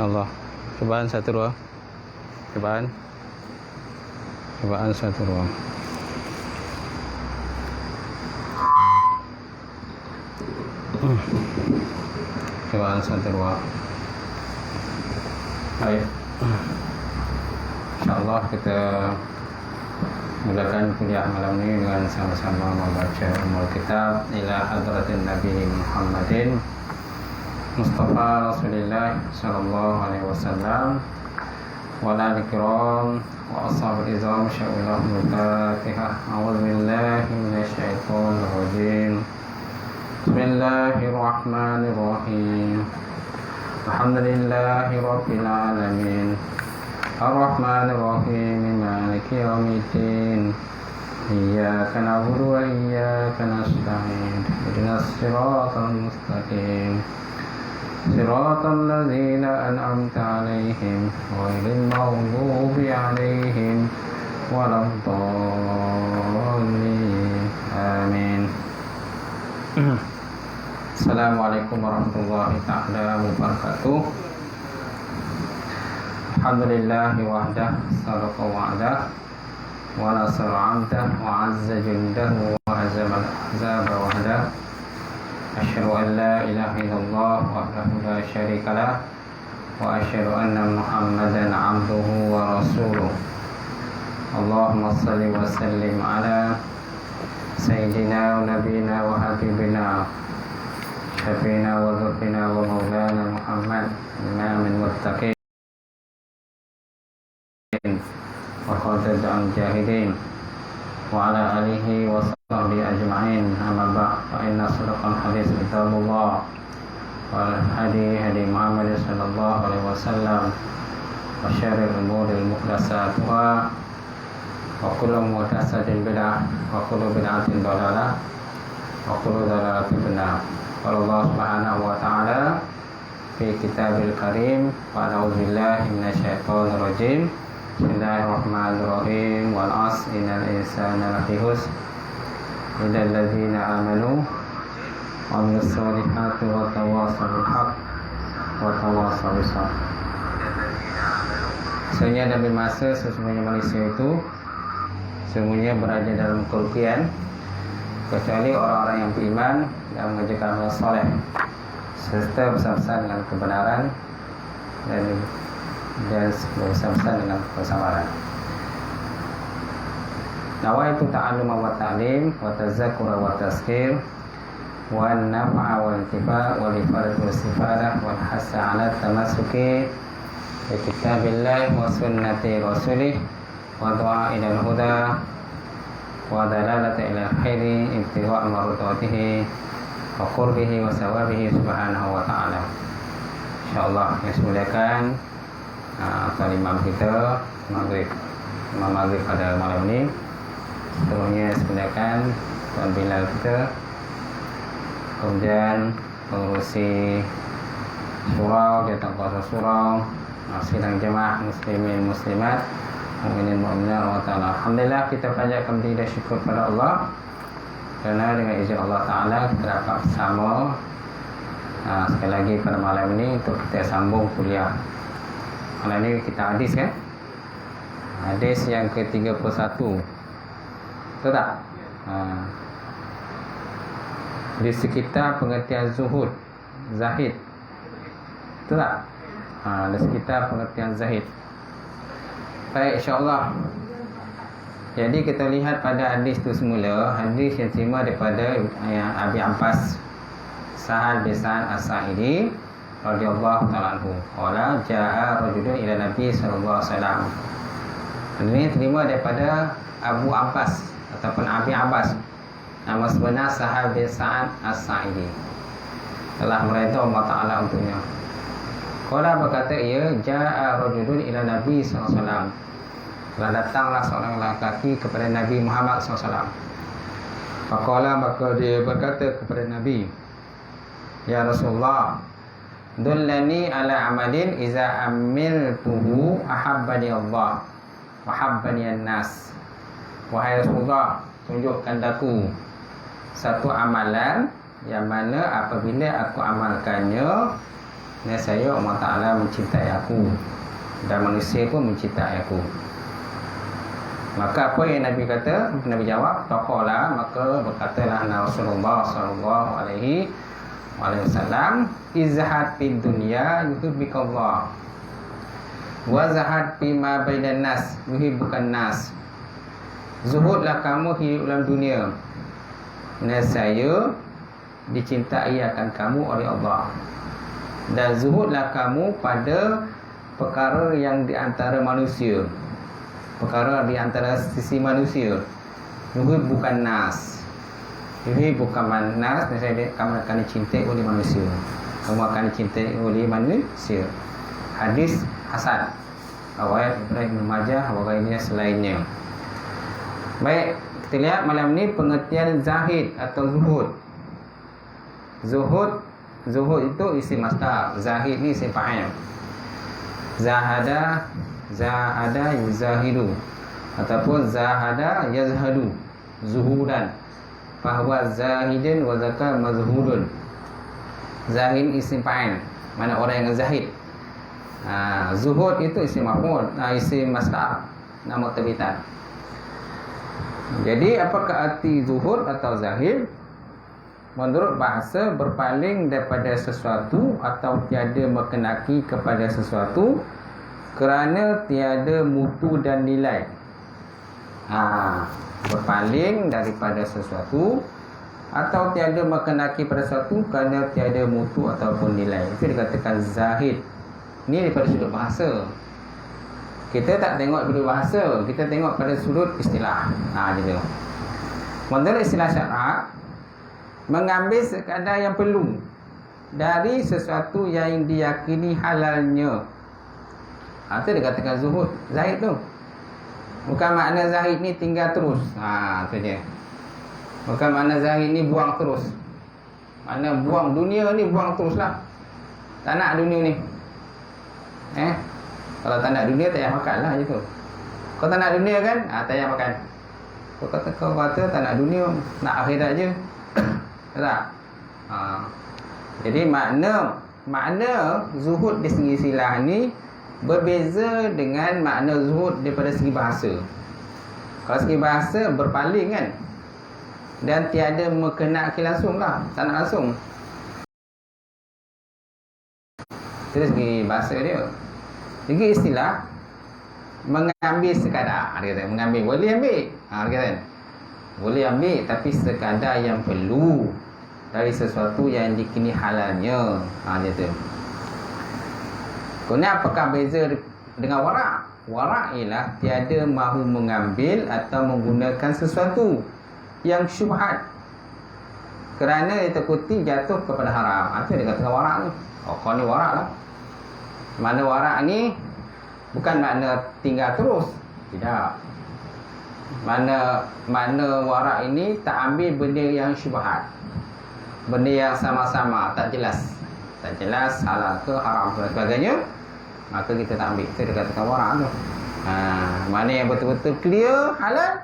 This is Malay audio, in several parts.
InsyaAllah. Cubaan 1 2. Cubaan 1 2. Cubaan 1 2. Baik. InsyaAllah kita mulakan kuliah malam ini dengan sama-sama membaca Ummul Kitab ila hadratin Nabi Muhammadin Mustafa Rasulullah sallallahu alaihi wasallam wa ala al-kiram wa ashabil izam sya'ullah al-Fatihah. A'udzu billahi minasyaitonir rajim. Bismillahirrahmanirrahim. Alhamdulillahi rabbil alamin. Ar-Rahmanir-Rahim, Maliki yaumiddin. Iyyaka na'budu wa iyyaka nasta'in. Ihdinas siratal mustaqim. Siratal ladzina an'amta 'alaihim ghairil maghdubi 'alaihim waladdallin. Amin. Assalamualaikum warahmatullahi ta'ala wabarakatuh. Alhamdulillahi wahdah, sadaqa wa'dah, wa nasara 'abdah, wa 'azza jundahu, wa hazama al-ahzaba wahdah. Asyhadu an la ilaha illallah wahdahu la syarika lah, wa asyhadu anna Muhammadan 'abduhu wa rasuluh. Allahumma shalli wa sallim ala sayyidina wa nabiyina wa habibina syafiina wa dhufina wa maulana Muhammad imamil muttaqin wa khadat al-jahidin wa ala alihi wa sahbihi ajma'in. Amma ba'd, fa inna sadaqal hadits kitabullah wal hadi Muhammad sallallahu alaihi wasallam wa syarril umuri muhdatsatuha wa kullu muhdatsatin bid'ah wa kullu bid'atin dhalalah wa kullu dhalalatin finnar. Qala Allah subhanahu wa ta'ala fi kitabil karim wa a'udzu billahi minasyaitonir rajim. Bismillahirrahmanirrahim. Wal 'asri innal insana lafi khusr illal ladzina amanu wa 'amilus solihati wa tawassaw bil haqq wa tawassaw bis sabr. Sesungguhnya ada masa sesungguhnya manusia itu sesungguhnya berada dalam kerugian kecuali orang-orang yang beriman dan mengerjakan amal soleh serta bersama-sama dengan kebenaran dan bersama-sama dengan kesabaran. Nawaitu ta'allum wa ta'lim wa tazakkur wa tazkir wa nafa'a wa intifa' wa lifadat wa istifadah wa hasa 'ala tamassuki bi kitabillah wa sunnati rasulih wa du'a ila al-huda wa dalalata ila khairi ibtigha' mardatihi wa qurbihi wa sawabihi subhanahu wa ta'ala. Insyaallah yang semuliakan Imam kita Imam Maghrib pada malam ini, seterusnya semuliakan Tuan Bilal kita, kemudian pengurusi surau, datang kuasa surau, sidang jemaah muslimin muslimat, mukminin mukminat wa ta'ala. Alhamdulillah, kita panjatkan puji dan syukur pada Allah kerana dengan izin Allah Ta'ala kita dapat bersama sekali lagi pada malam ini untuk kita sambung kuliah. Malam ini kita hadis kan? Hadis yang ke-31. Betul tak? Di sekitar pengertian zuhud, zahid. Betul tak? Di sekitar pengertian zahid. Baik, insyaAllah. Jadi kita lihat pada hadis itu semula, hadis yang terima daripada Abi Abbas Sahal bin Sa'ad As-Sa'idi radhiyallahu ta'ala anhu. Qala jaa rajulun ila Nabi sallallahu alaihi wasallam. Ini terima daripada Abu Abbas ataupun Abi Abbas. Nama sebenar Sahal bin Sa'ad As-Sa'idi. Telah merintah Allah Ta'ala untuknya. Qala berkata ia, jaa rajulun ila Nabi sallallahu alaihi wasallam. Telah datanglah seorang lelaki kepada Nabi Muhammad sallallahu alaihi wasallam. Faqala, maka dia berkata kepada Nabi, ya Rasulullah, dullani ala amalin iza amiltuhu ahabbani Allah wa habbani an-nas. Wahai Rasulullah, tunjukkan daku satu amalan yang mana apabila aku amalkannya Nescaya Allah Ta'ala mencintai aku dan manusia pun mencintai aku. Maka apa yang Nabi kata? Nabi jawab, faqala, maka berkatalah Rasulullah sallallahu alaihi wasallam, izhad fid dunya yuhibbukallah wa zahad fima bainan nas yuhibbukan nas. Zuhudlah kamu hidup dalam dunia, nescaya dicintai akan kamu oleh Allah. Dan zuhudlah kamu pada perkara yang di antara manusia, perkara di antara sisi manusia. Yuhib bukan nas, yuhib bukan manas. Nescaya kamu akan dicintai oleh manusia, kamu akan dicintai oleh manusia. Hadis hasan, riwayat Ibnu Majah wa lainnya selainnya. Baik, kita lihat malam ni pengertian zahid atau zuhud. Zuhud itu isim masdar, zahid ni isim fa'il. Zahada yuzahidu ataupun zahada yazhadu, zuhudan. Fahuwa zahidin wa zaka mazhudun. Zahid isim fa'il, mana orang yang zahid. Zuhud itu isim maf'ul, isim masdar, nama terbitan. Jadi apakah arti zuhud atau zahid? Menurut bahasa, berpaling daripada sesuatu atau tiada mengenaki kepada sesuatu kerana tiada mutu dan nilai. Berpaling daripada sesuatu atau tiada mengenaki pada sesuatu kerana tiada mutu ataupun nilai. Itu dikatakan zahid. Ini daripada sudut bahasa. Kita tak tengok sudut bahasa, kita tengok pada sudut istilah. Gitu. Menurut istilah syarak, mengambil sekadar yang perlu dari sesuatu yang diyakini halalnya. Itu dikatakan zuhud, zahid tu. Bukan makna zahid ni tinggal terus. Tu dia. Bukan makna zahid ni buang terus. Makna buang dunia ni, buang terus lah. Tak nak dunia ni. Kalau tak nak dunia, tak payah makan lah je tu. Kau tak nak dunia kan? Tak payah makan. Kau kata tak nak dunia, nak akhirat je. Tak? Jadi makna zuhud di segi istilah ni berbeza dengan makna zuhud daripada segi bahasa. Kalau segi bahasa, berpaling kan, dan tiada mengenaki langsung lah, tak nak langsung. Itu segi bahasa dia. Segi istilah, mengambil sekadar. Dia kata, mengambil, boleh ambil. Dia kata, boleh ambil, tapi sekadar yang perlu dari sesuatu yang dikini halalnya. Dia tu. Kemudian apakah beza dengan warak? Warak ialah tiada mahu mengambil atau menggunakan sesuatu yang syubhat kerana ditakuti jatuh kepada haram. Itu dia katakan warak ni. Kau ni warak lah. Makna warak ni bukan makna tinggal terus. Tidak. Makna warak ini tak ambil benda yang syubhat, benda yang sama-sama tak jelas halal ke haram dan sebagainya, maka kita tak ambil. Itu dia katakan warak tu. Mana yang betul-betul clear halal,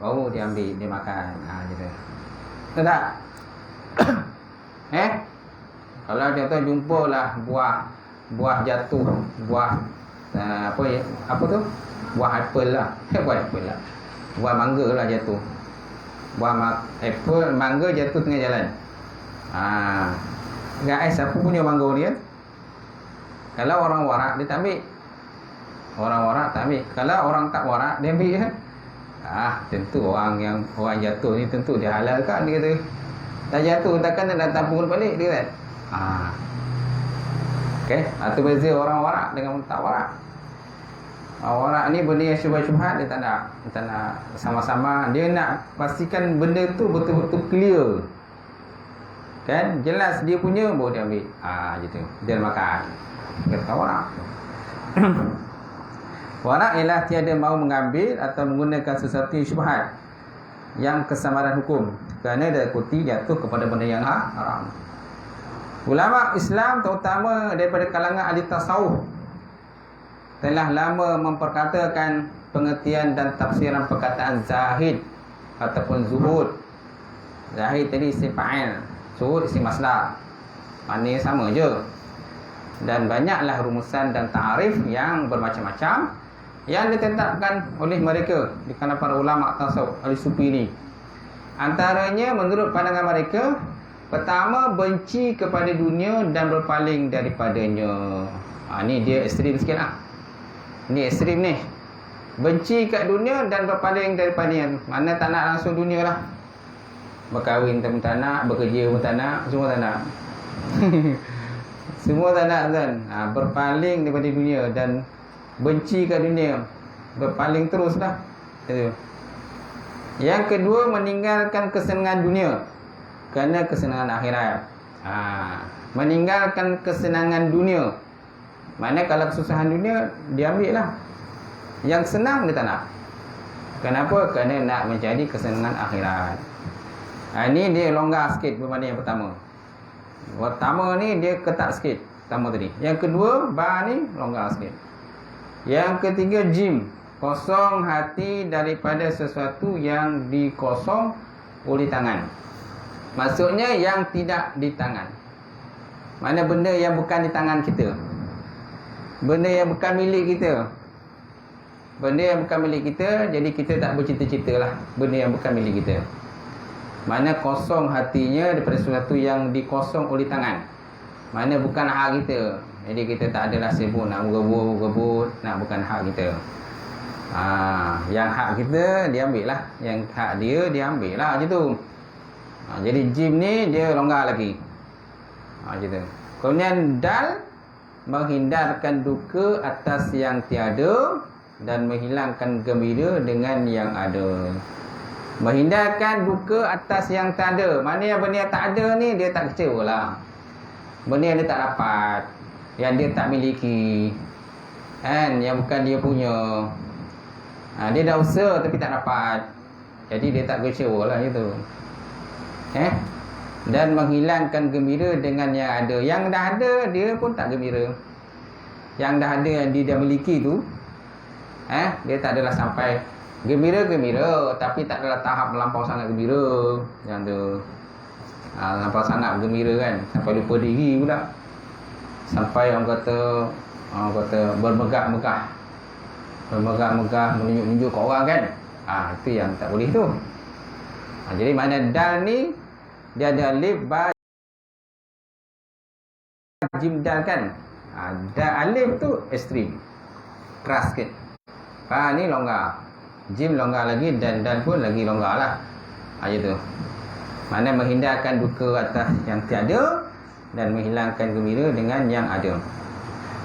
baru dia ambil, dia makan. Gitu. Betul tak? Kalau dia tu jumpalah buah jatuh, buah apa tu? Buah apple lah. Buah mangga lah jatuh. Apple, mangga jatuh tengah jalan. Guys, siapa punya mangga ni kan? Kalau orang warak, dia tak ambil. Orang warak tak ambil. Kalau orang tak warak, dia ambil kan? Tentu orang jatuh ni tentu dia halalkan, dia kata. Dah jatuh, takkan dia datang pukul balik, dia kata. Okay, itu beza orang warak dengan tak warak. Warak ni benda yang syubhat-syubhat dia tak nak sama-sama. Dia nak pastikan benda tu betul-betul clear, kan, jelas dia punya, baru dia ambil. Gitu. Dia makan. Kata warak. Warak ialah tiada mahu mengambil atau menggunakan sesuatu yang syubhat, yang kesamaran hukum, kerana dia takuti jatuh kepada benda yang haram. Ulama Islam terutama daripada kalangan ahli tasawuf telah lama memperkatakan pengertian dan tafsiran perkataan zahid ataupun zuhud. Zahid tadi isim fa'il, zuhud isim masdar, maknanya sama je. Dan banyaklah rumusan dan ta'arif yang bermacam-macam yang ditetapkan oleh mereka di kalangan para ulama tasawuf al-sufi ini. Antaranya menurut pandangan mereka, pertama, benci kepada dunia dan berpaling daripadanya. Ni dia ekstrim sikit lah. Ni ekstrim ni. Benci kat dunia dan berpaling daripadanya. Mana tak nak langsung dunia lah. Berkahwin pun tak nak, bekerja pun tak nak, semua tak nak. Semua tak nak kan. Berpaling daripada dunia dan benci kat dunia, berpaling terus dah. Yang kedua, meninggalkan kesenangan dunia kerana kesenangan akhirat. Meninggalkan kesenangan dunia, mana kalau kesusahan dunia dia ambil lah. Yang senang dia tak nak. Kenapa? Kerana nak mencari kesenangan akhirat. Ini dia longgar sikit berbanding yang pertama. Pertama ni dia ketat sikit, pertama tadi. Yang kedua, bar ni longgar sikit. Yang ketiga, jim, kosong hati daripada sesuatu yang dikosong oleh tangan. Maksudnya yang tidak di tangan. Mana benda yang bukan di tangan kita, benda yang bukan milik kita. Benda yang bukan milik kita, jadi kita tak bercita-cita lah benda yang bukan milik kita. Mana kosong hatinya daripada sesuatu yang dikosong oleh tangan, mana bukan hak kita. Jadi kita tak adalah sibuk nak berebut, nak bukan hak kita. Yang hak kita dia ambil lah, yang hak dia ambil lah macam tu. Jadi jim ni dia longgar lagi. Macam tu. Kemudian dal, menghindarkan duka atas yang tiada dan menghilangkan gembira dengan yang ada. Menghindarkan duka atas yang tak ada. Mana yang benda yang tak ada ni dia tak kecewa lah. Benda yang dia tak dapat, yang dia tak miliki, kan, yang bukan dia punya. Dia dah usaha tapi tak dapat, jadi dia tak kecewa lah gitu. Dan menghilangkan gembira dengan yang ada. Yang dah ada dia pun tak gembira. Yang dah ada yang dia dah miliki tu, dia tak adalah sampai gembira, tapi tak adalah tahap melampau sangat gembira. Yang tu lampau sangat gembira kan, sampai lupa diri pula. Sampai orang kata bermegah-megah, menunjuk-nunjuk kat orang kan. Itu yang tak boleh tu. Jadi mana dal ni dia ada alif, ba, jim, dal kan. Alif tu ekstrim, keras sikit. Ba ni longgar, jim longgar lagi, dan dal pun lagi longgar lah. Macam tu. Mana menghindarkan duka atas yang tiada dan menghilangkan gembira dengan yang ada.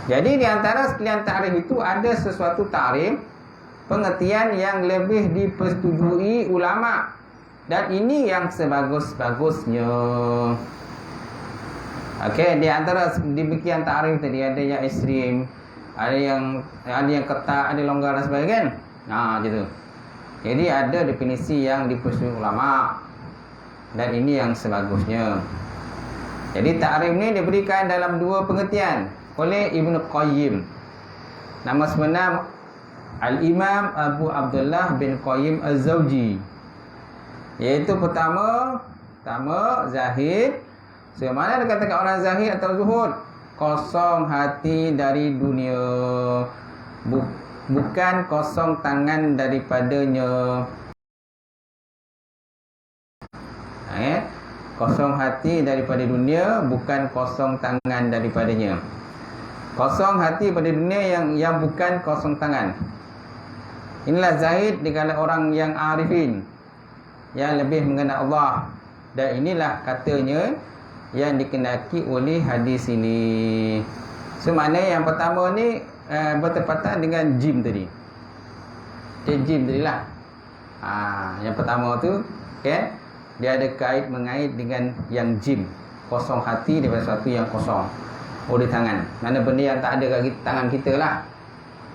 Jadi di antara sekalian ta'rif itu ada sesuatu ta'rif, pengertian yang lebih dipersetujui ulama, dan ini yang sebagus-bagusnya. Okey, di antara demikian ta'rif tadi ada yang ekstrim, ada yang ketat, ada longgar dan sebagainya kan. Gitu. Jadi ada definisi yang dipersetujui ulama, dan ini yang sebagusnya. Jadi ta'rif ni diberikan dalam dua pengertian oleh Ibnu Qayyim. Nama sebenar Al-Imam Abu Abdullah bin Qayyim Az-Zawji. Iaitu pertama zahid. Semana dia katakan orang zahid atau zuhud, kosong hati dari dunia, bukan kosong tangan daripadanya. Kosong hati daripada dunia, bukan kosong tangan daripadanya. Kosong hati pada dunia yang bukan kosong tangan. Inilah zahid di kalangan orang yang arifin, yang lebih mengenal Allah. Dan inilah katanya yang dikenaki oleh hadis ini. So maknanya yang pertama ni bertepatan dengan jim tadi. Jim tadi lah. Yang pertama tu, okay, dia ada mengait dengan yang jim, kosong hati daripada sesuatu yang kosong oleh tangan. Mana benda yang tak ada kat tangan kita lah,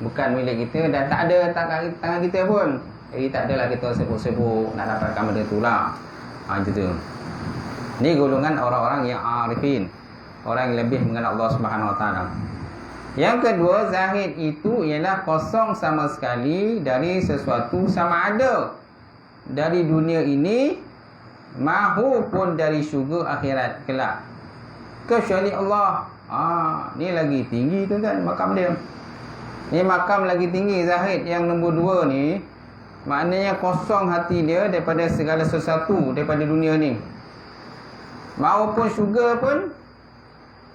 bukan milik kita, dan tak ada kat tangan kita pun. Jadi tak adalah kita sibuk-sibuk nak dapatkan benda tu lah. Macam tu. Ni golongan orang-orang yang arifin, orang yang lebih mengenal Allah Subhanahu Wa Taala. Yang kedua, zahid itu ialah kosong sama sekali dari sesuatu sama ada dari dunia ini, mahupun dari syurga akhirat kelak. kecuali Allah. Ni lagi tinggi tuan-tuan makam dia. Ni makam lagi tinggi zahid yang nombor 2 ni. Maknanya kosong hati dia daripada segala sesuatu daripada dunia ni. Maupun syurga pun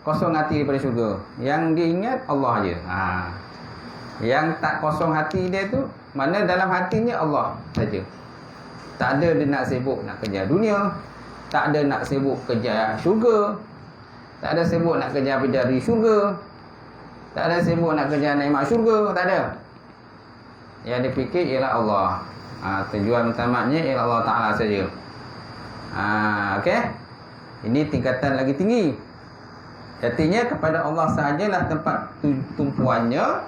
kosong hati daripada syurga. Yang dia ingat Allah je. Yang tak kosong hati dia tu, mana dalam hatinya Allah saja. Tak ada dia nak sibuk nak kejar dunia, tak ada nak sibuk kejar syurga, tak ada sibuk nak kejar bidadari syurga, tak ada sibuk nak kejar nikmat syurga, tak ada. Yang dipikir ialah Allah. Tujuan utamanya ialah Allah Ta'ala saja. Okey. Ini tingkatan lagi tinggi. Artinya kepada Allah sahajalah tempat tumpuannya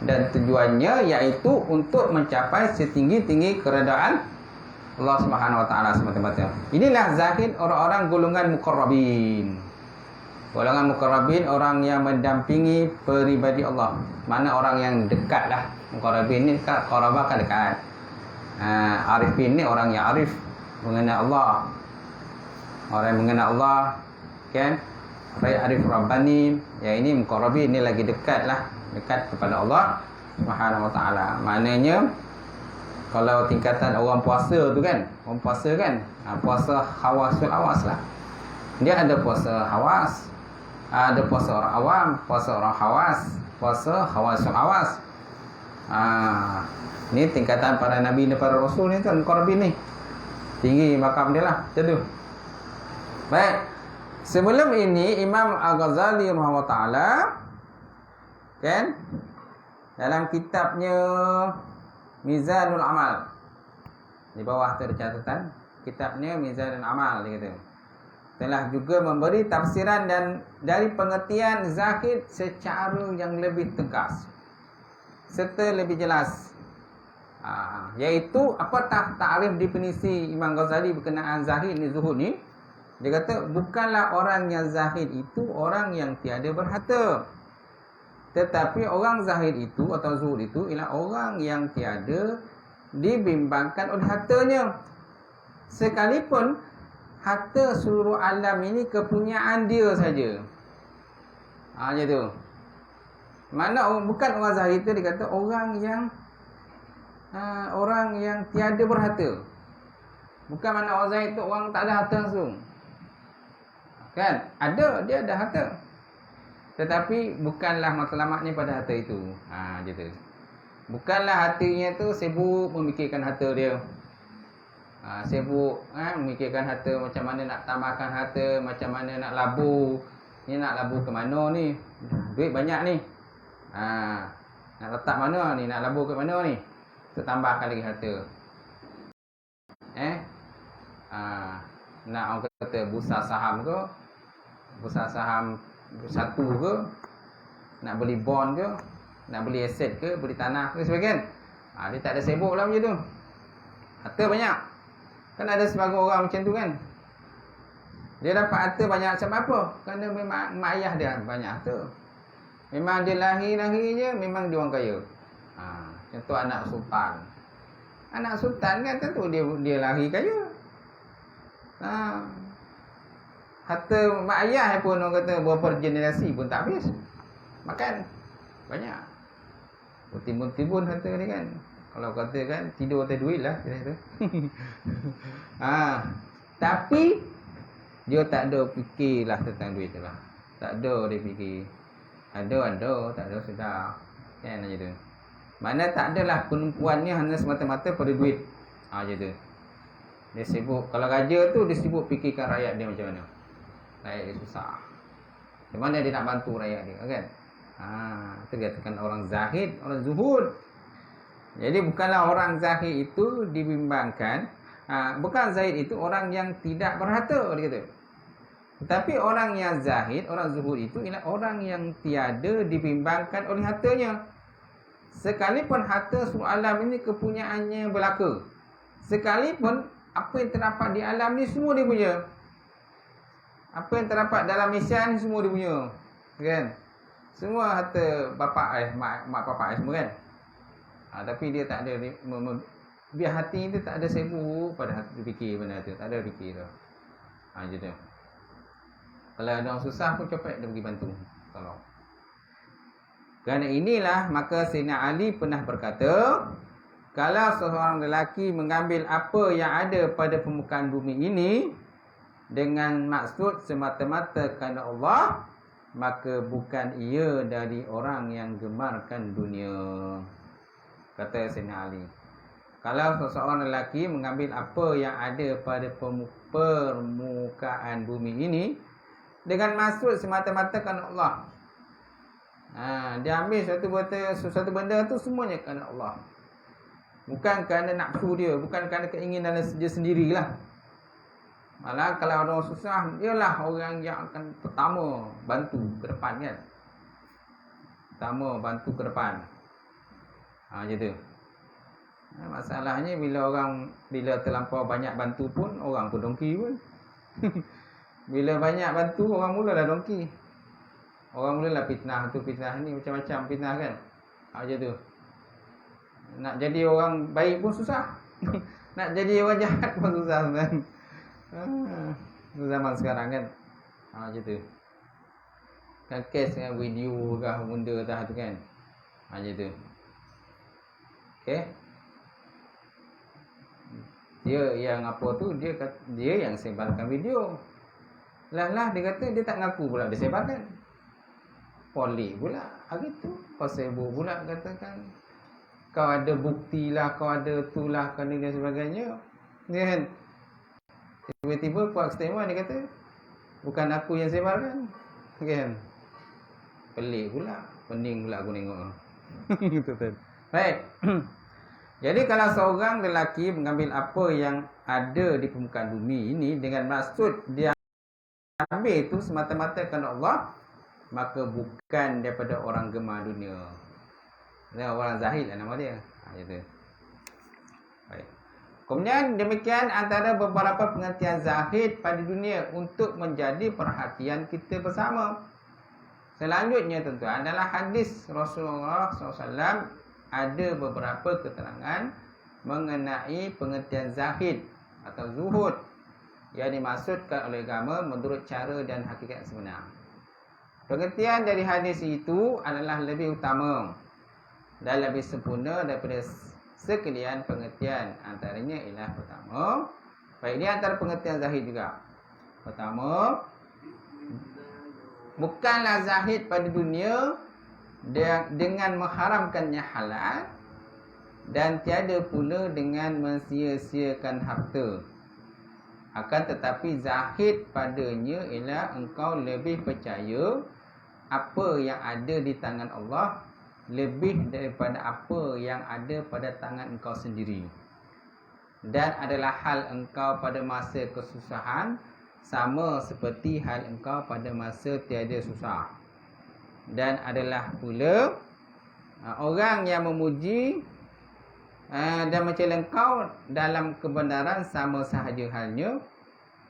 dan tujuannya, iaitu untuk mencapai setinggi-tinggi keredaan Allah Subhanahu Wa Taala semata-mata. Inilah zahid orang-orang golongan muqarrabin. Golongan muqarrabin, orang yang mendampingi peribadi Allah. Mana orang yang dekat lah. Muqarrabin ni qarabah kan dekat. Arifin ni orang yang arif mengenal Allah. Orang yang mengenal Allah, kan? Arif Rabbani. Yang ini muqarrabin ni lagi dekat lah, dekat kepada Allah Subhanahu Wa Taala. Maknanya kalau tingkatan orang puasa tu kan, orang puasa kan, puasa hawasul awas lah. Dia ada puasa hawas, ada puasa orang awam, puasa orang hawas, puasa hawasul awas. Ni tingkatan para nabi dan para rasul ni kan, muqarrabin ni. Tinggi makam dia lah, macam tu. Baik. Sebelum ini Imam Al-Ghazali rahimahullah taala, kan, dalam kitabnya Mizanul Amal, di bawah tu ada catatan, kitabnya Mizanul Amal, dia kata, telah juga memberi tafsiran dan dari pengertian zahid secara yang lebih tegas serta lebih jelas. Iaitu apatah ta'rif definisi Imam Ghazali berkenaan zahid ni, zuhud ni. Dia kata bukanlah orang yang zahid itu orang yang tiada berharta, tetapi orang zahid itu atau zuhud itu ialah orang yang tiada dibimbangkan oleh hartanya, sekalipun harta seluruh alam ini kepunyaan dia saja. Macam tu. Mana bukan orang zahid itu, dia kata orang yang tiada berharta. Bukan mana orang zahid itu orang tak ada harta langsung. Kan? Dia ada harta. Tetapi bukanlah matlamatnya pada harta itu. Gitu. Bukanlah hatinya tu sibuk memikirkan harta dia. Sibuk memikirkan harta, macam mana nak tambahkan harta, macam mana nak labur. Ni nak labur ke mana ni? Duit banyak ni. Nak letak mana ni? Nak labur ke mana ni? Tambahkan lagi harta. Nak orang kata bursa saham ke, bursa saham satu ke, nak beli bond ke, nak beli aset ke, beli tanah ke sebagainya. Dia tak ada sibuk lah macam tu. Harta banyak. Kan ada sebagai orang macam tu kan. Dia dapat harta banyak sebab apa? Kerana memang mak ayah dia banyak harta. Memang dia lahir je memang dia orang kaya. Contoh anak sultan. Anak sultan kan tentu dia lahir kaya. Harta mak ayah pun orang kata berapa generasi pun tak habis. Makan banyak. Timbun-timbun harta ni kan. Kalau kata kan tidur atas duit lah kata. Tapi dia tak ada fikirlah tentang duit tu lah. Tak ada dia fikir. Ada, tak ada sudah. Kan macam tu. Mana tak adalah penumpuannya hanya semata-mata pada duit. Macam tu. Dia sibuk, kalau raja tu dia sibuk fikirkan rakyat dia macam mana. Rakyat dia susah. Macam mana dia nak bantu rakyat dia, kan? Itu dikatakan orang zahid, orang zuhud. Jadi bukanlah orang zahid itu dibimbangkan. Bukan zahid itu orang yang tidak berharta, dia kata. Tetapi orang yang zahid, orang zuhud itu ialah orang yang tiada dibimbangkan oleh hartanya. Sekalipun harta seluruh alam ini kepunyaannya belaka. Sekalipun apa yang terdapat di alam ni semua dia punya. Apa yang terdapat dalam Malaysia ni semua dia punya. Kan? Semua harta mak bapak semua kan. Tapi dia tak ada biar hati dia tak ada sibuk pada hati fikir benda tu, tak ada fikir tu. Macam tu. Kalau ada orang susah pun cepat dia pergi bantu, tolong. Kerana inilah maka Sayyidina Ali pernah berkata, kalau seorang lelaki mengambil apa yang ada pada permukaan bumi ini dengan maksud semata-mata kerana Allah, maka bukan ia dari orang yang gemarkan dunia. Kata Sayyidina Ali, kalau seseorang lelaki mengambil apa yang ada pada permukaan bumi ini dengan maksud semata-mata kerana Allah, dia ambil sesuatu benda tu semuanya kerana Allah, bukan kerana nafsu dia, bukan kerana keinginan dia sendirilah. Malah kalau orang susah, dialah orang yang akan pertama bantu ke depan kan. Pertama bantu ke depan. Macam tu. Masalahnya bila terlampau banyak bantu pun, orang pun dongki pun. Bila banyak bantu, orang mulalah dongki. Orang mulalah fitnah tu, fitnah ni, macam-macam fitnah kan. Macam tu. Nak jadi orang baik pun susah. Nak jadi orang jahat pun susah sebenarnya. Zaman sekarang kan. Macam tu. Kan kes dengan video kah benda dah tu kan. Macam tu. Okey. Dia yang apa tu, dia yang sebarkan video. Lah dia kata dia tak ngaku pula dia sebarkan. Polik pula hari tu. Pasal pula katakan kau ada bukti lah, kau ada tu lah, kau ni dan sebagainya. Dia kan. Tiba-tiba puak statement dia kata bukan aku yang sebarkan. Kan. Pelik pula. Pening pula aku tengok. Betul. Baik. Jadi kalau seorang lelaki mengambil apa yang ada di permukaan bumi ini dengan maksud dia ambil itu semata-mata kerana Allah, maka bukan daripada orang gemar dunia. Dia orang zahid lah nama dia. Macam tu. Baik. Kemudian demikian antara beberapa pengertian zahid pada dunia untuk menjadi perhatian kita bersama. Selanjutnya tentu adalah hadis Rasulullah SAW. Ada beberapa keterangan mengenai pengertian zahid atau zuhud yang dimaksudkan oleh agama menurut cara dan hakikat sebenar. Pengertian dari hadis itu adalah lebih utama dan lebih sempurna daripada sekalian pengertian. Antaranya ialah pertama, baik ini antara pengertian zahid juga. Pertama, bukanlah zahid pada dunia dengan mengharamkannya halal, dan tiada pula dengan mensia-siakan harta. Akan tetapi zahid padanya ialah engkau lebih percaya apa yang ada di tangan Allah lebih daripada apa yang ada pada tangan engkau sendiri, dan adalah hal engkau pada masa kesusahan sama seperti hal engkau pada masa tiada susah. Dan adalah pula orang yang memuji dan mencela engkau dalam kebenaran sama sahaja halnya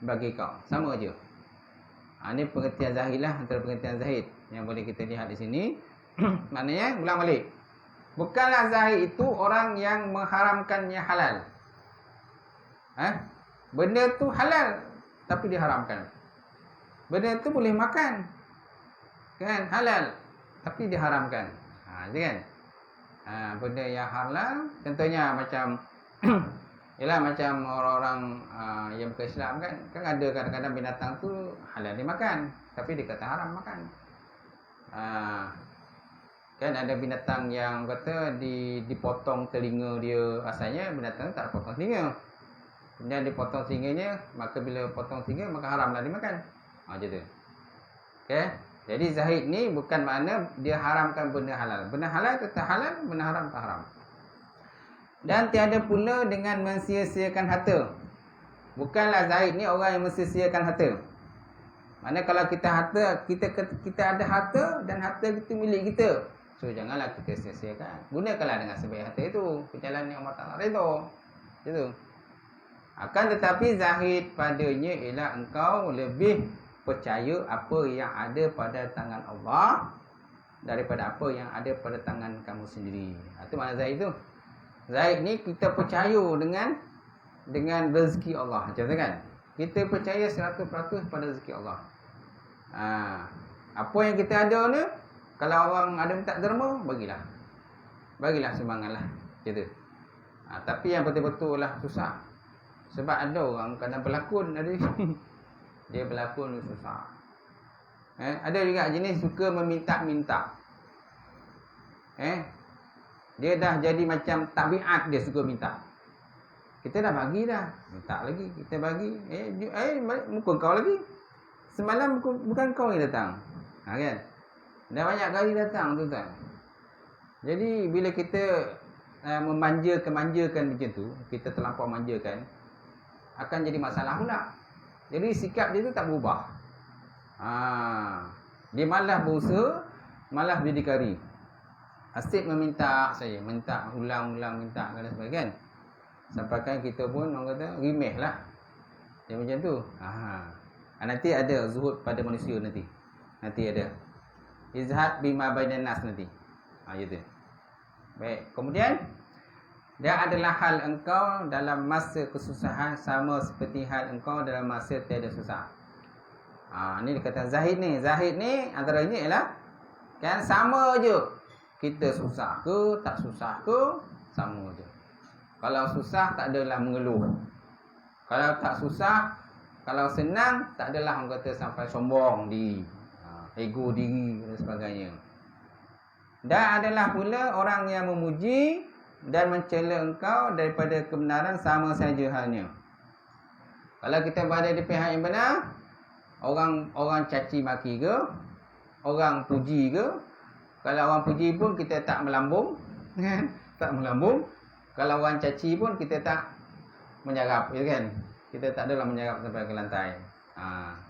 bagi kau. Sama aja. Ini pengertian zahid lah, antara pengertian zahid yang boleh kita lihat di sini. Maknanya, ulang balik. Bukanlah zahid itu orang yang mengharamkannya halal. Benda tu halal tapi diharamkan. Benda tu boleh makan, kan, halal tapi diharamkan. Itu kan. Benda yang halal contohnya macam ialah macam orang-orang yang bukan Islam kan ada kadang-kadang binatang tu halal dimakan tapi dikata haram makan. Kan ada binatang yang kata dipotong telinga dia, asalnya binatang tak potong telinga. Kemudian dipotong telinganya, maka bila potong telinga maka haramlah dimakan. Macam tu. Okey. Jadi zahid ni bukan makna dia haramkan benda halal. Benda halal tetap halal, benda haram tak haram. Dan tiada pula dengan mensia-siakan harta. Bukanlah zahid ni orang yang mensia-siakan harta. Maknanya kalau kita ada harta dan harta itu milik kita, so janganlah kita sia-siakan. Gunakanlah dengan sebaik harta itu, perjalanan yang Allah Ta'ala redha. Gitu. Akan tetapi zahid padanya ialah engkau lebih percaya apa yang ada pada tangan Allah daripada apa yang ada pada tangan kamu sendiri. Itu makna zahid tu. Zahid ni kita percaya dengan rezeki Allah. Macam tu kan? Kita percaya 100% pada rezeki Allah. Apa yang kita ada ni, kalau orang ada minta derma, bagilah sumbanganlah, macam tu. Tapi yang betul-betul lah susah. Sebab ada orang kadang berlakon ada dia berlakon susah. Ada juga jenis suka meminta-minta. Dia dah jadi macam tabiat, dia suka minta. Kita dah bagi dah, minta lagi, kita bagi. Muka kau lagi. Semalam bukan kau yang datang. Kan? Dah banyak kali datang tu kan. Jadi bila kita memanjakan macam tu, kita terlampau manjakan, akan jadi masalah pula. Jadi sikap dia tu tak berubah. Dia malah berusaha, malah berdikari. Asyik meminta saya, minta ulang-ulang, minta dan sebagainya kan. Sampaikan kita pun orang kata remeh lah. Dia macam tu. Nanti ada zuhud pada manusia nanti. Nanti ada. Izhad bima bainan nas nanti. Gitu. Baik. Kemudian dia adalah hal engkau dalam masa kesusahan sama seperti hal engkau dalam masa tiada susah. Ni dia kata zahid ni. Zahid ni antara ini ialah kan sama je. Kita susah ke, tak susah ke, sama je. Kalau susah, tak adalah mengeluh. Kalau tak susah, kalau senang, tak adalah orang kata sampai sombong diri, ego diri dan sebagainya. Dan adalah pula orang yang memuji dan mencela engkau daripada kebenaran sama saja halnya. Kalau kita berada di pihak yang benar, orang caci maki ke, orang puji ke, kalau orang puji pun kita tak melambung, tak melambung. Kalau orang caci pun kita tak menyerap, kan? Kita tak adalah menyerap sampai ke lantai.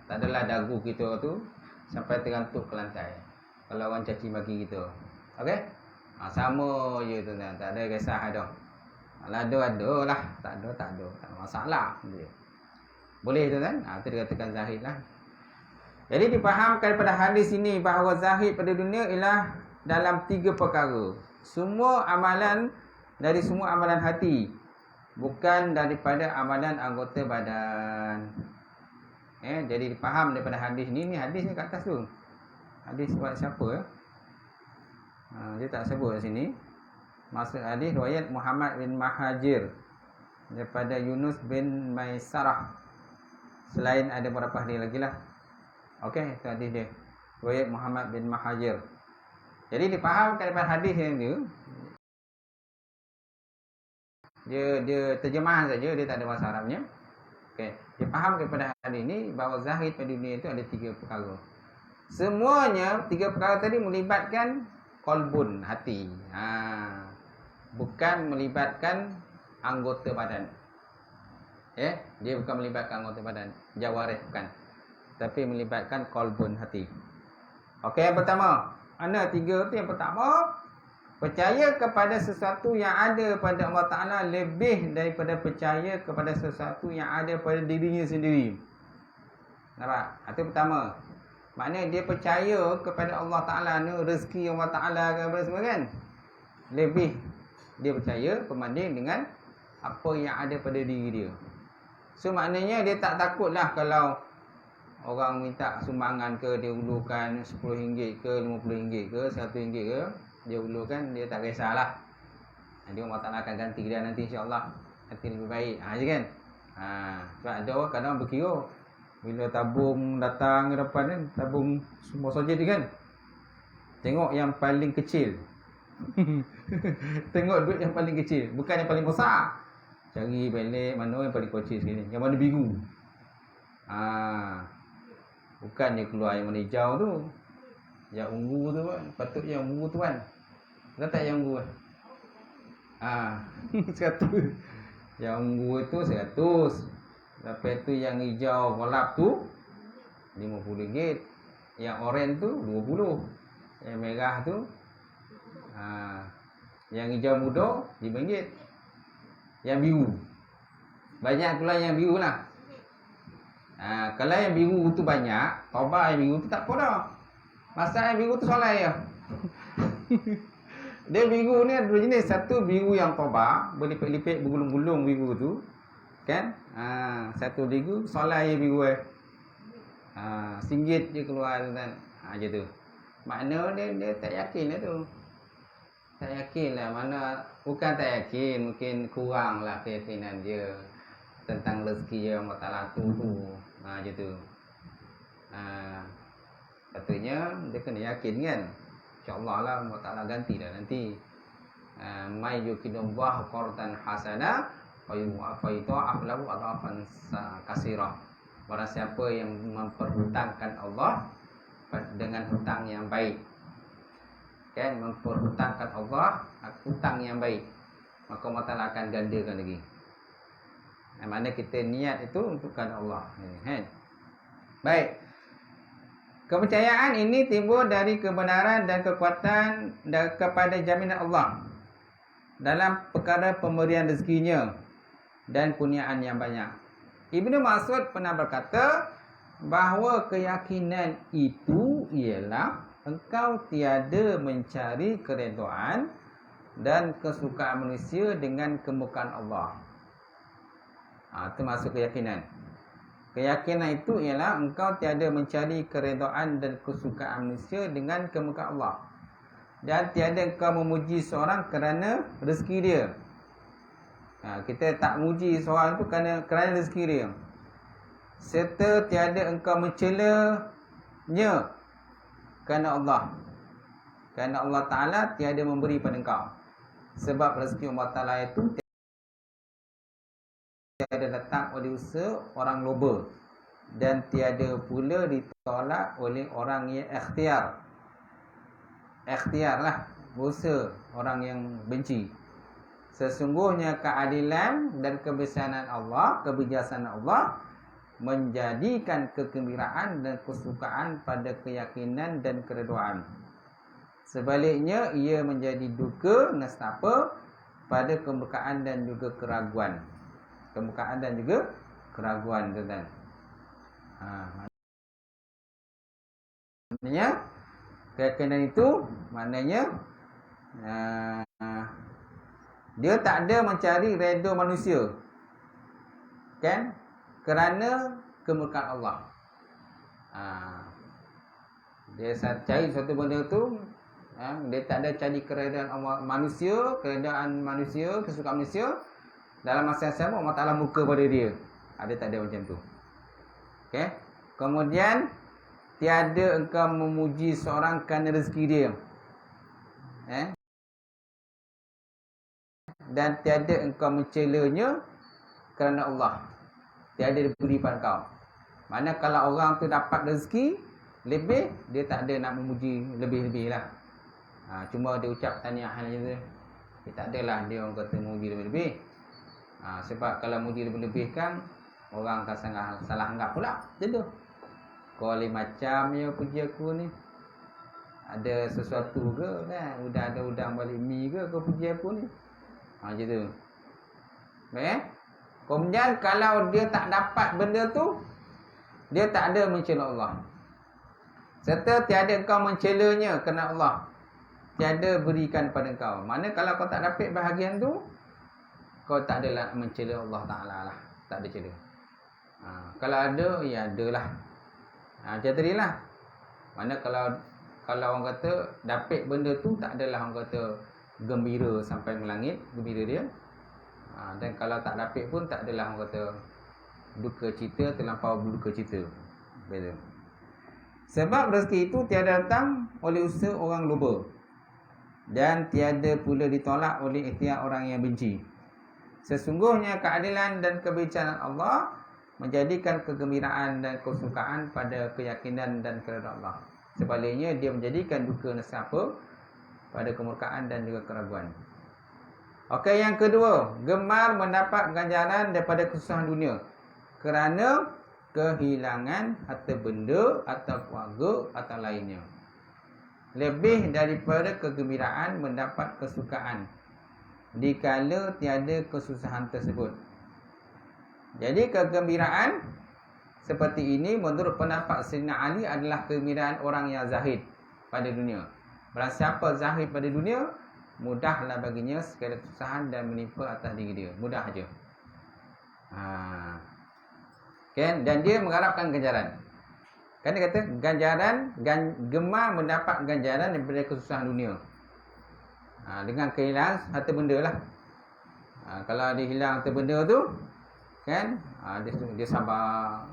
Tak adalah dagu kita tu sampai tergantuk ke lantai. Kalau orang caci maki kita, okey? Sama je tu kan, tak ada kisah dah. Kalau ada lah, tak ada, tak ada masalah. Boleh tu kan? Itu dikatakan zahid lah. Jadi dipahamkan pada hadis ini bahawa zahid pada dunia ialah dalam 3 perkara. Semua amalan dari semua amalan hati, bukan daripada amalan anggota badan. Jadi dipaham daripada hadis ni. Ni hadis ni kat atas tu. Hadis buat siapa? Dia tak sebut kat sini. Maksud hadis riwayat Muhammad bin Mahajir daripada Yunus bin Maisarah. Selain ada beberapa hadis lagi lah. Okey, itu hadis dia. Riwayat Muhammad bin Mahajir. Jadi dipahamkan daripada hadis yang tu. Dia terjemahan saja, dia tak ada bahasa Arabnya. Okey, dia faham kepada hadis ini bahawa zahid pada dunia itu ada 3 perkara. Semuanya 3 perkara tadi melibatkan qalbun, hati. Bukan melibatkan anggota badan. Dia bukan melibatkan anggota badan, jawarih bukan. Tapi melibatkan qalbun, hati. Okey, yang pertama, ana 3 tu. Yang pertama, percaya kepada sesuatu yang ada pada Allah Ta'ala lebih daripada percaya kepada sesuatu yang ada pada dirinya sendiri. Nampak? Itu pertama. Maknanya dia percaya kepada Allah Ta'ala ni, rezeki Allah Ta'ala apa semua kan. Lebih dia percaya berbanding dengan apa yang ada pada diri dia. So maknanya dia tak takutlah kalau orang minta sumbangan ke, dia ulurkan RM10 ke, RM50 ke, RM100 ke, dia ulurkan, dia tak kisahlah. Nanti Allah Ta'ala akan ganti dia nanti insya-Allah. Nanti lebih baik. Je kan? Sebab ada orang kadang berkira bila tabung datang ke depan kan, tabung semua saja dia kan. Tengok yang paling kecil. Tengok duit yang paling kecil, bukan yang paling besar. Cari balik mana yang paling kecil sekali. Yang mana biru. Bukan dia keluar yang mana hijau tu. Yang ungu tu kan. Patut yang ungu tu kan. Ada tak yang ungu kan? 100. Yang ungu tu 100. Lepas tu yang hijau gelap tu RM50. Yang oranye tu RM20. Yang merah tu yang hijau muda RM5. Yang biru banyak keluar yang biru lah. Kalau yang biru tu banyak, taubat yang biru tu tak apa dah. Masalah yang biru tu soleh je. Dia biru ni ada 2 jenis. Satu biru yang taubat, berlipit-lipit, bergulung-gulung biru tu kan. Satu biru soleh yang biru singgit je keluar tu kan. Macam tu. Makna dia tak yakin lah tu. Tak yakin lah. Mana bukan tak yakin, mungkin kurang lah keyakinan dia tentang rezeki yang Allah Ta'ala tu. Macam tu. Patutnya dia kena yakin kan. InsyaAllah lah Allah Ta'ala ganti dah nanti. May yukidullah qardan hasana fayudha'af lahu adhafan kasirah. Barang siapa yang memperhutangkan Allah dengan hutang yang baik, kan, memperhutangkan Allah hutang yang baik, maka Allah Ta'ala akan gandakan lagi. Mana kita niat itu untuk kerana Allah, kan? Baik. Kepercayaan ini timbul dari kebenaran dan kekuatan kepada jaminan Allah dalam perkara pemberian rezekinya dan kurniaan yang banyak. Ibnu Mas'ud pernah berkata bahawa keyakinan itu ialah engkau tiada mencari keredaan dan kesukaan manusia dengan kemurkaan Allah. Itu maksud keyakinan. Keyakinan itu ialah engkau tiada mencari keredaan dan kesukaan manusia dengan kemurkaan Allah. Dan tiada engkau memuji seorang kerana rezeki dia. Kita tak muji seorang itu kerana rezeki dia. Serta tiada engkau mencelanya kerana Allah. Kerana Allah Ta'ala tiada memberi pada engkau. Sebab rezeki Allah Ta'ala itu tiada datang oleh usaha orang loba. Dan tiada pula ditolak oleh orang yang ikhtiar. Ikhtiar lah, berusaha orang yang benci. Sesungguhnya keadilan dan kebijaksanaan Allah menjadikan kegembiraan dan kesukaan pada keyakinan dan keredoan. Sebaliknya ia menjadi duka nestapa pada kemurkaan dan juga keraguan. Kemurkaan dan juga keraguan, tuan-tuan. Maknanya keyakinan itu maknanya dia tak ada mencari redha manusia, kan, kerana kemurkaan Allah. Dia cari suatu benda tu, dia tak ada cari keredaan manusia, kesukaan manusia. Dalam masa yang sama Allah Ta'ala murka pada dia. Dia tak ada macam tu. Okay. Kemudian tiada engkau memuji seorang kerana rezeki dia, dan tiada engkau mencelanya kerana Allah tiada diberi pada kau. Mana kalau orang tu dapat rezeki lebih, dia tak ada nak memuji lebih-lebih lah. Cuma dia ucap tahniah je tu. Dia tak adalah dia orang kata memuji lebih-lebih. Sebab kalau memuji lebih-lebih kan orang akan salah anggap pula. Macam tu. Kau boleh macam je puji aku ni. Ada sesuatu ke kan? Ada udang balik mi ke kau puji aku ni? Macam tu. Baik. Kemudian kalau dia tak dapat benda tu, dia tak ada mencela Allah. Serta tiada engkau mencelanya kerana Allah tiada berikan pada engkau. Mana kalau kau tak dapat bahagian tu, kau tak adalah mencela Allah Ta'ala lah. Tak ada cela. Kalau ada, ya adalah. Macam tadi lah. Mana kalau orang kata dapat benda tu, tak adalah orang kata gembira sampai melangit, gembira dia. Dan kalau tak dapat pun, tak adalah orang kata duka cita, terlampau berduka cita. Betul. Sebab rezeki itu tiada datang oleh usaha orang luba, dan tiada pula ditolak oleh ikhtiar orang yang benci. Sesungguhnya keadilan dan kebijaksanaan Allah menjadikan kegembiraan dan kesukaan pada keyakinan dan keredaan Allah. Sebaliknya dia menjadikan duka nestapa pada kemurkaan dan juga keraguan. Okey, yang kedua, gemar mendapat ganjaran daripada kesusahan dunia kerana kehilangan harta benda atau keluarga atau lainnya, lebih daripada kegembiraan mendapat kesukaan dikala tiada kesusahan tersebut. Jadi kegembiraan seperti ini menurut pendapat Sayyidina Ali adalah kegembiraan orang yang zahid pada dunia. Barang siapa zahid pada dunia, mudahlah baginya segala kesusahan dan menimpa atas diri dia. Mudah aja. Kan? Dan dia mengharapkan ganjaran. Kan dia kata gemar mendapat ganjaran daripada kesusahan dunia. Dengan kehilangan harta benda lah. Kalau dia hilang harta benda tu, kan, dia sabar.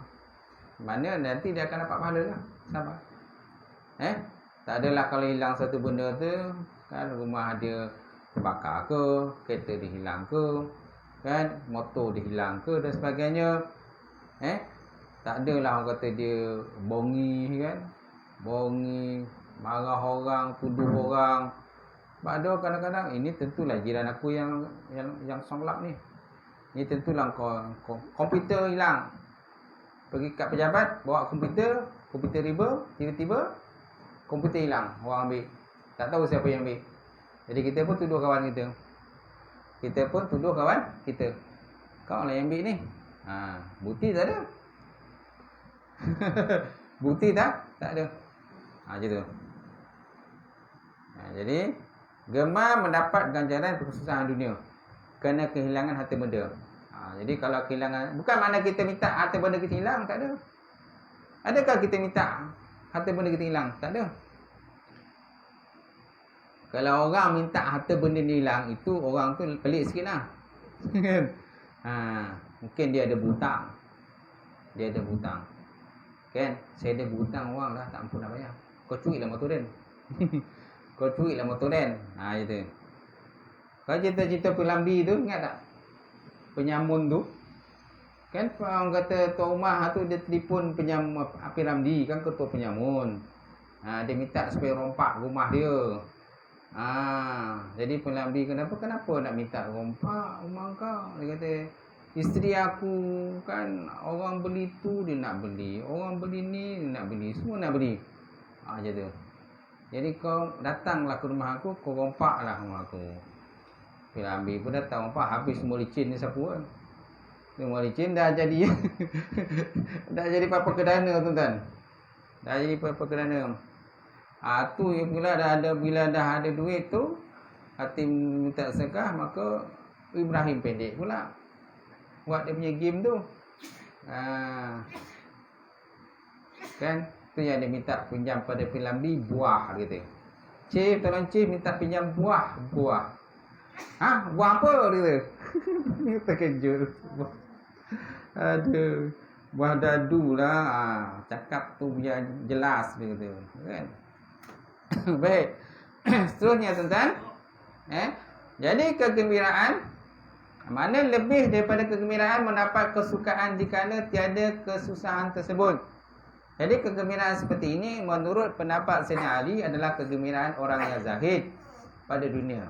Mana nanti dia akan dapat pahala lah. Sabar. Tak adalah kalau hilang satu benda tu, kan, rumah dia terbakar ke, kereta dia hilang ke, kan, motor dia hilang ke dan sebagainya. Tak adalah orang kata dia bongi, kan, bongi, marah orang, tuduh orang. Sebab ada kadang-kadang, ini tentulah jiran aku yang songlap ni. Ini tentulah komputer hilang. Pergi kat pejabat, bawa komputer riba, tiba-tiba komputer hilang, orang ambil. Tak tahu siapa yang ambil. Jadi kita pun tuduh kawan kita. Kau lah yang ambil ni. Bukti tak ada. Bukti tak ada. Macam tu. Jadi gemar mendapat ganjaran kesusahan dunia kerana kehilangan harta benda. Jadi kalau kehilangan, bukan makna kita minta harta benda kita hilang, tak ada. Adakah kita minta harta benda kita hilang? Tak ada. Kalau orang minta harta benda ni hilang, itu orang tu pelik sikit lah. Mungkin dia ada butang. Kan, saya ada butang orang dah, tak mampu nak bayar. Kau curi lah motor Dan. Gitu. Kau cerita Pelambi tu, ingat tak? Penyamun tu. Kan orang kata Tuan Umar tu dia telefon Piramdi, kan ketua penyamun. Dia minta supaya rompak rumah dia. Jadi Pelamdi kenapa nak minta rompak rumah kau? Dia kata, isteri aku kan orang beli tu dia nak beli, orang beli ni dia nak beli, semua nak beli. Macam tu. Jadi kau datanglah ke rumah aku, kau rompaklah rumah aku. Piramdi pun datang rompak, habis semua licin ni sapu kan. Semua licin dah jadi dah jadi papa kedana tuan-tuan. Tu bila dah ada duit tu, hati minta sedekah, maka Ibrahim pendek pula buat dia punya game tu. Kan tu yang dia minta pinjam pada Pilamdi buah gitu. Cik, tolong cik minta pinjam buah. Buah apa dia? Terkejut. Aduh, buah dadu lah. Cakap tu biar jelas begitu, kan? Baik. Seterusnya tuan-tuan. Jadi kegembiraan, mana lebih daripada kegembiraan mendapat kesukaan dikala tiada kesusahan tersebut. Jadi kegembiraan seperti ini menurut pendapat Sayyidina Ali adalah kegembiraan orang yang zahid pada dunia.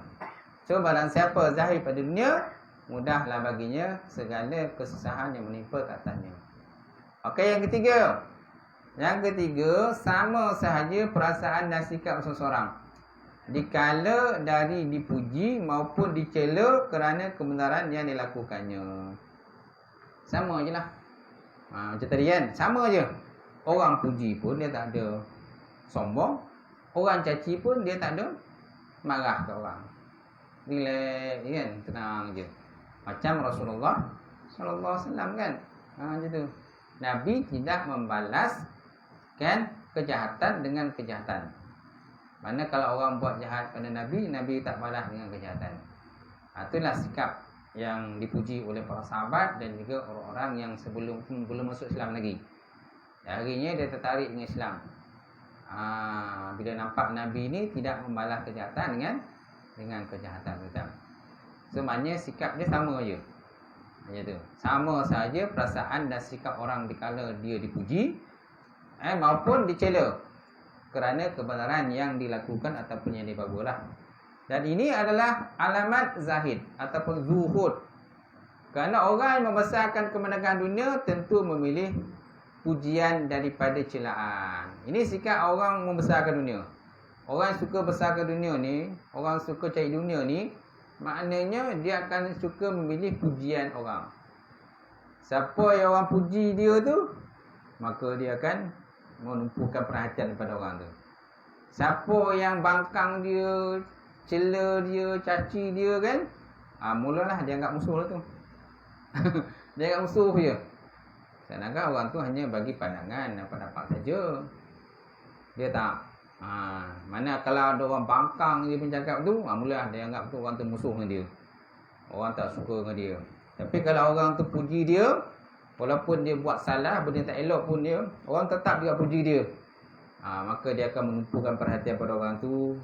So barang siapa zahid pada dunia, mudahlah baginya segala kesusahan yang menimpa ke atasnya. Okey, yang ketiga. Sama sahaja perasaan dan sikap seseorang dikala dari dipuji maupun dicela kerana kebenaran yang dilakukannya. Sama je lah. Macam tadi kan, sama je. Orang puji pun dia tak ada sombong, orang caci pun dia tak ada marah ke orang. Relax kan, tenang je. Macam Rasulullah sallallahu alaihi wasallam kan. Macam tu. Nabi tidak membalas kan kejahatan dengan kejahatan. Mana kalau orang buat jahat pada Nabi, Nabi tak balas dengan kejahatan. Itulah sikap yang dipuji oleh para sahabat dan juga orang-orang yang sebelum belum masuk Islam lagi. Akhirnya dia tertarik dengan Islam. Bila nampak Nabi ni tidak membalas kejahatan dengan kejahatan betul. Sebenarnya sikap dia sama je. Macam tu. Sama saja perasaan dan sikap orang dikala dia dipuji maupun dicela kerana kebenaran yang dilakukan ataupun yang dibawalah. Dan ini adalah alamat zahid ataupun zuhud. Kerana orang yang membesarkan kemenangan dunia tentu memilih pujian daripada celaan. Ini sikap orang membesarkan dunia. Orang yang suka besarkan dunia ni, orang suka cari dunia ni, maknanya dia akan suka memilih pujian orang. Siapa yang orang puji dia tu, maka dia akan menumpukan perhatian kepada orang tu. Siapa yang bangkang dia, cela dia, caci dia kan, mulalah dia anggap musuh lah tu. Dia anggap musuh je. Sedangkan orang tu hanya bagi pandangan nampak-nampak saja. Dia tak mana kalau ada orang bangkang dia bercakap tu, mula dia anggap tu orang tu musuh dengan dia. Orang tak suka dengan dia. Tapi kalau orang tu puji dia, walaupun dia buat salah, benda tak elok pun dia, orang tetap juga puji dia. Maka dia akan menumpukan perhatian pada orang tu.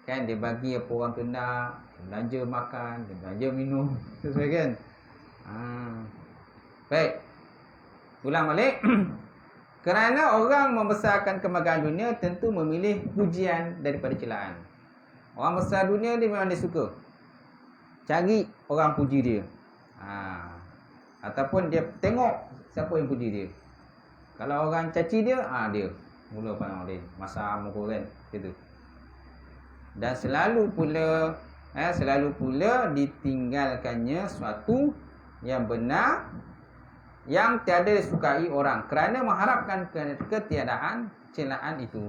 Kan dia bagi apa orang tu nak, dia belanja makan, dia belanja minum, sesuai kan. Baik. Ulang balik. Kerana orang membesarkan kemegahan dunia tentu memilih pujian daripada celaan. Orang besar dunia dia memang dia suka cari orang puji dia. Ataupun dia tengok siapa yang puji dia. Kalau orang caci dia, dia mula pandang dia masam muka kan, gitu. Dan selalu pula ditinggalkannya suatu yang benar yang tiada disukai orang kerana mengharapkan ketiadaan celaan itu.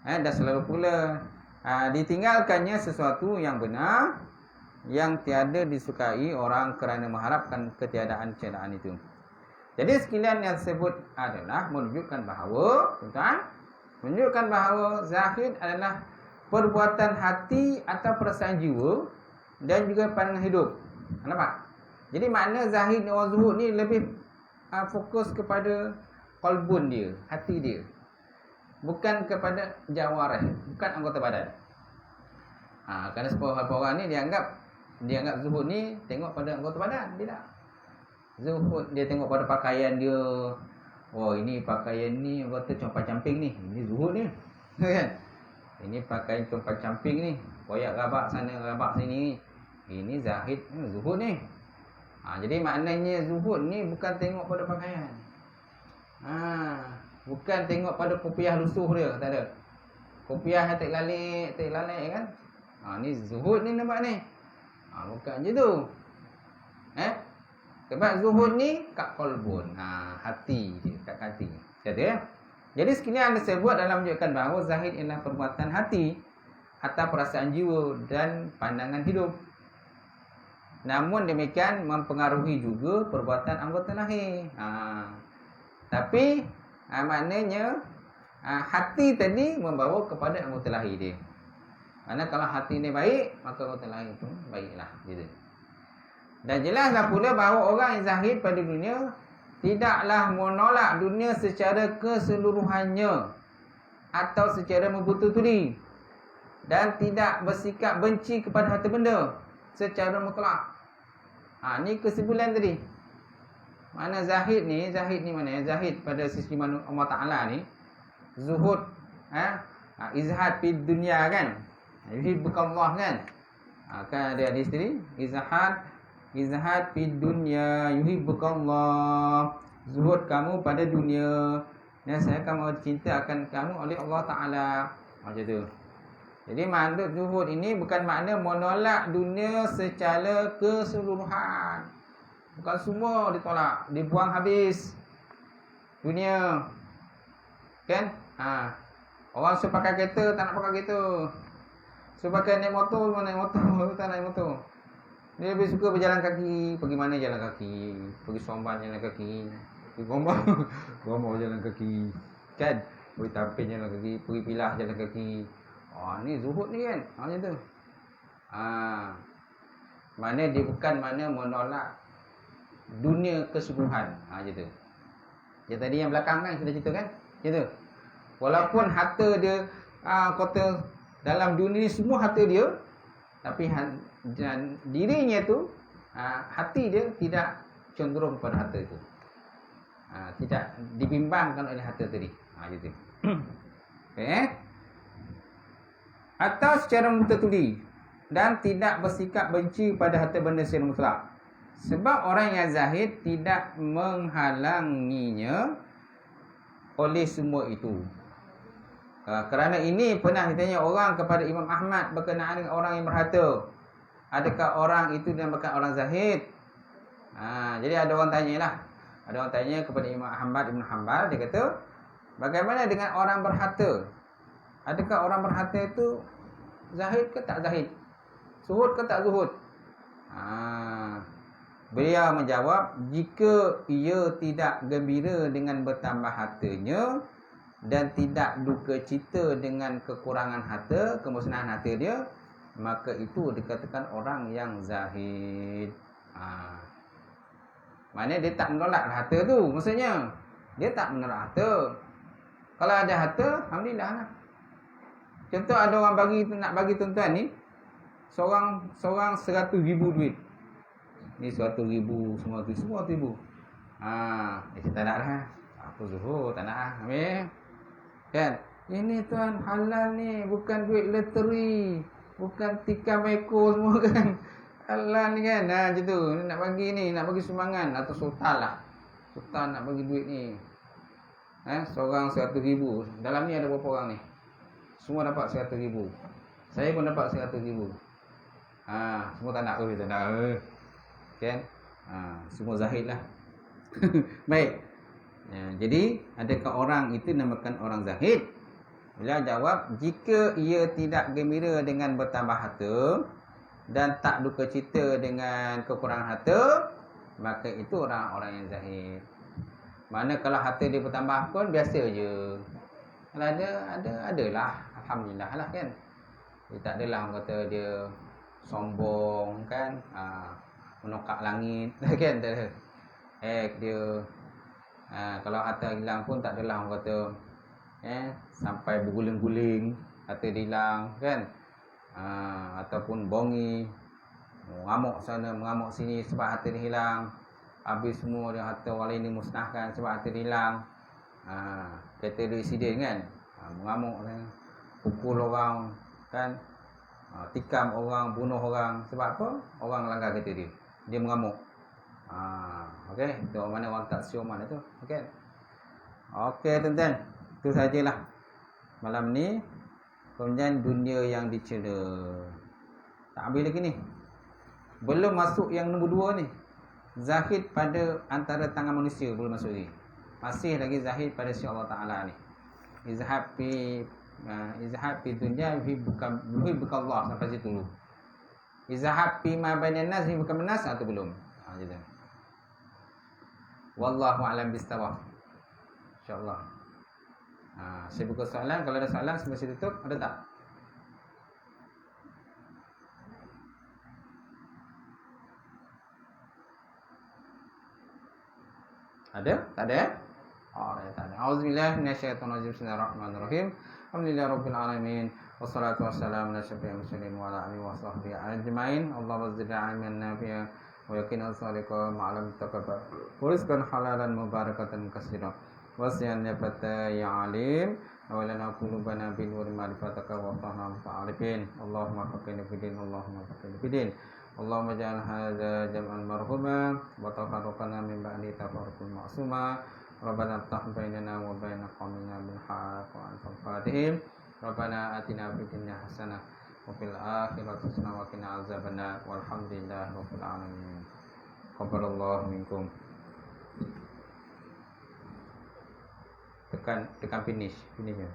Dan selalu pula ditinggalkannya sesuatu yang benar yang tiada disukai orang kerana mengharapkan ketiadaan celaan itu. Jadi sekalian yang tersebut adalah menunjukkan bahawa zahid adalah perbuatan hati atau perasaan jiwa dan juga pandangan hidup. Nampak? Jadi makna zahid ni, orang zuhud ni lebih fokus kepada qalbun dia, hati dia. Bukan kepada jawarih, bukan anggota badan. Kerana beberapa orang ni dia anggap zuhud ni tengok pada anggota badan. Tidak. Zuhud dia tengok pada pakaian dia. Oh, ini pakaian ni anggota compat-camping ni. Ini zuhud ni. Kan? Ini pakaian compat-camping ni. Koyak rabak sana, rabak sini. Ini zahid, zuhud ni. Jadi maknanya zuhud ni bukan tengok pada pakaian. Bukan tengok pada kopiah lusuh dia, tak ada. Kopiah yang tak lalek kan. Ni zuhud ni nampak ni. Bukan je tu. Sebab zuhud ni kat qalbun, hati dia, kat hati. Jadi sekalian anda sebut dalam menunjukkan bahawa zahid ialah perbuatan hati atau perasaan jiwa dan pandangan hidup. Namun demikian mempengaruhi juga perbuatan anggota lahir. Tapi maknanya hati tadi membawa kepada anggota lahir dia. Kerana kalau hati ni baik, maka anggota lahir pun baiklah, gitu. Dan jelaslah pula bahawa orang yang zahid pada dunia tidaklah menolak dunia secara keseluruhannya atau secara membetul-tuli, dan tidak bersikap benci kepada harta benda secara mutlak. Ni kesimpulan tadi. Mana zahid ni mana? Zahid pada sisi Allah Ta'ala ni, zuhud, izhad fid dunia kan, yuhibbukallah kan. Kan ada hadis tadi, izhad fid dunya yuhibbukallah. Zuhud kamu pada dunia dan saya akan cinta akan kamu oleh Allah Ta'ala. Macam tu. Jadi makna zuhud ini bukan makna menolak dunia secara keseluruhan. Bukan semua ditolak, dibuang habis dunia. Kan? Orang suruh pakai kereta, tak nak pakai kereta. Suruh pakai naik motor, naik motor, tak naik motor. Dia lebih suka berjalan kaki. Pergi mana jalan kaki? Pergi Somban jalan kaki. Pergi Gombak jalan kaki. Kan? Pergi Tampin jalan kaki. Pergi Pilah jalan kaki. Ni zuhud ni kan. Macam tu. Mana dia bukan mana menolak dunia keseluruhan. Macam tu. Yang tadi yang belakang kan kita cerita kan. Macam tu. Walaupun harta dia kata dalam dunia ni semua harta dia, tapi dirinya tu, hati dia tidak cenderung pada harta itu. Tidak dibimbangkan oleh harta tadi. Macam tu. Okay. Atau secara mutlak dan tidak bersikap benci pada harta benda secara mutlak. Sebab orang yang zahid tidak menghalanginya oleh semua itu. Kerana ini pernah ditanya orang kepada Imam Ahmad berkenaan dengan orang yang berharta. Adakah orang itu dinamakan orang zahid? Jadi ada orang tanyalah. Ada orang tanya kepada Imam Ahmad Ibn Hanbal. Dia kata, bagaimana dengan orang berharta? Adakah orang berharta itu zahid ke tak zahid? Zuhud ke tak zuhud? Beliau menjawab, jika ia tidak gembira dengan bertambah hartanya dan tidak duka cita dengan kekurangan harta, kemusnahan harta dia, maka itu dikatakan orang yang zahid. Maknanya dia tak menolak harta tu. Maksudnya dia tak menolak harta. Kalau ada harta, alhamdulillah lah. Contoh ada orang nak bagi tuan-tuan ni, seorang 100,000 duit. Ni 100,000, semua tu ribu. Saya tak nak lah. Apa Zuhur, tak nak lah. Habis. Kan? Ini tuan halal ni, bukan duit loteri, bukan tikam ekor semua kan. Halal ni kan. Macam tu. Nak bagi sumbangan atau sultan lah. Sultan nak bagi duit ni. Seorang 100,000. Dalam ni ada berapa orang ni? Semua dapat 100,000. Saya pun dapat 100,000. Semua tak nak. Tak nak. Kan? Semua zahid lah. Baik. Jadi adakah orang itu namakan orang zahid? Beliau jawab, jika ia tidak gembira dengan bertambah harta dan tak duka cita dengan kekurangan harta, maka itu orang-orang yang zahid. Mana kalau harta dia bertambah pun biasa je. Kalau adalah, alhamdulillah lah kan. Dia tak adalah orang kata dia sombong kan, menokak langit kan, tak ada. Dia kalau harta hilang pun tak adalah orang kata sampai berguling-guling harta dia hilang kan, ataupun bongi, mengamuk sana mengamuk sini sebab harta dia hilang, habis semua dia harta orang lain dimusnahkan sebab harta dia hilang. Kata dia insiden kan, mengamuk kan, pukul orang kan, tikam orang, bunuh orang. Sebab apa? Orang langgar kata dia mengamuk. Okey, itu mana orang tak sioman itu. Okey. Okey tuan-tuan, itu sajalah malam ni. Kemudian dunia yang dicela. Tak habis lagi ni. Belum masuk yang nombor 2 ni. Zahid pada antara tangan manusia belum masuk lagi. Masih lagi zahid pada sisi Allah Taala ni. Izhab fi dunya bukan Allah, sampai situ dulu. Izhab fi ma bainan nas bukan nas atau belum. Gitu. Wallahu a'lam bishawab. Insya-Allah. Saya buka soalan, kalau ada soalan sampai situ tutup, ada tak? Ada? Tak ada? Tak ada. Auzubillahi minasyaitonir rajim. Bismillahirrahmanirrahim. Alhamdulillahirabbil alamin. Wassalatu wassalamu ala asyrafil mursalin wa ala alihi washabbihi ajmain. Allahumma zidna ilman nafi'a wa yaqinan sadiqan ma'alam taqabbal. Rizqan halalan mubarakatan katsiran. Wasiyan nafata ya alim. Wa lana qulubana bil nuri ma'rifataka wa fahma ta'arifin. Allahumma faqina fidin. Allahumma faqina fidin. Allahumma ja'al hadza jam'an marhuma wa tafarraqana min ba'di tafarruqan ma'suma. Rabbana iftah bainana wa baina qaumina bil haqq wa antal fatihim. Rabbana atina fid dunya hasanah wa fil akhirati hasanah wa qina azabannar. Walhamdulillahi rabbil alamin. Qabbalallahu minkum. Tekan finish ya.